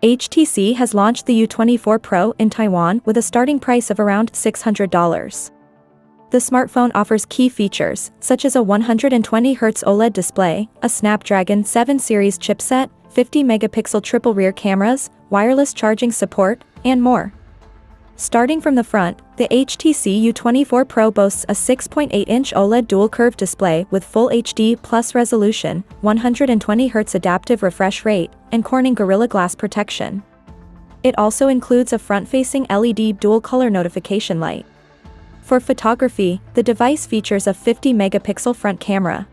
HTC has launched the U24 Pro in Taiwan with a starting price of around $600. The smartphone offers key features, such as a 120Hz OLED display, a Snapdragon 7 series chipset, 50-megapixel triple rear cameras, wireless charging support, and more. Starting from the front, the HTC U24 Pro boasts a 6.8-inch OLED dual-curve display with Full HD Plus resolution, 120Hz adaptive refresh rate, and Corning Gorilla Glass protection. It also includes a front-facing LED dual-color notification light. For photography, the device features a 50-megapixel front camera.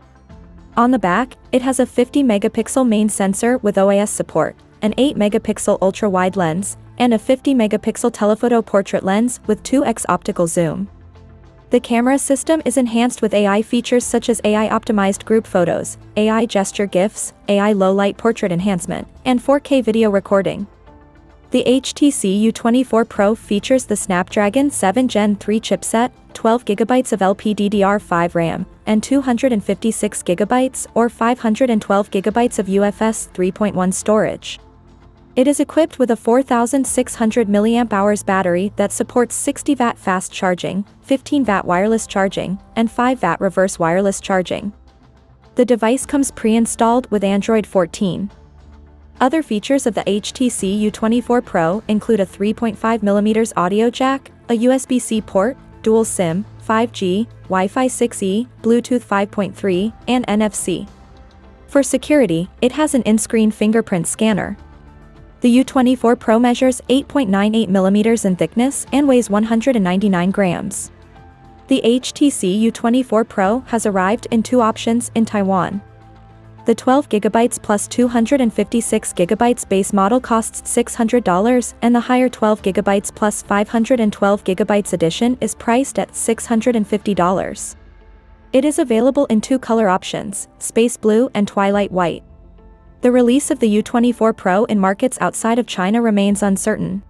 On the back, it has a 50-megapixel main sensor with OIS support, an 8-megapixel ultra-wide lens, and a 50-megapixel telephoto portrait lens with 2x optical zoom. The camera system is enhanced with AI features such as AI-optimized group photos, AI gesture GIFs, AI low-light portrait enhancement, and 4K video recording. The HTC U24 Pro features the Snapdragon 7 Gen 3 chipset, 12GB of LPDDR5 RAM, and 256GB or 512GB of UFS 3.1 storage. It is equipped with a 4,600 mAh battery that supports 60W fast charging, 15W wireless charging, and 5W reverse wireless charging. The device comes pre-installed with Android 14. Other features of the HTC U24 Pro include a 3.5mm audio jack, a USB-C port, dual SIM, 5G, Wi-Fi 6E, Bluetooth 5.3, and NFC. For security, it has an in-screen fingerprint scanner. The U24 Pro measures 8.98mm in thickness and weighs 199 grams. The HTC U24 Pro has arrived in two options in Taiwan. The 12GB plus 256GB base model costs $600, and the higher 12GB plus 512GB edition is priced at $650. It is available in two color options, space blue and twilight white. The release of the U24 Pro in markets outside of China remains uncertain.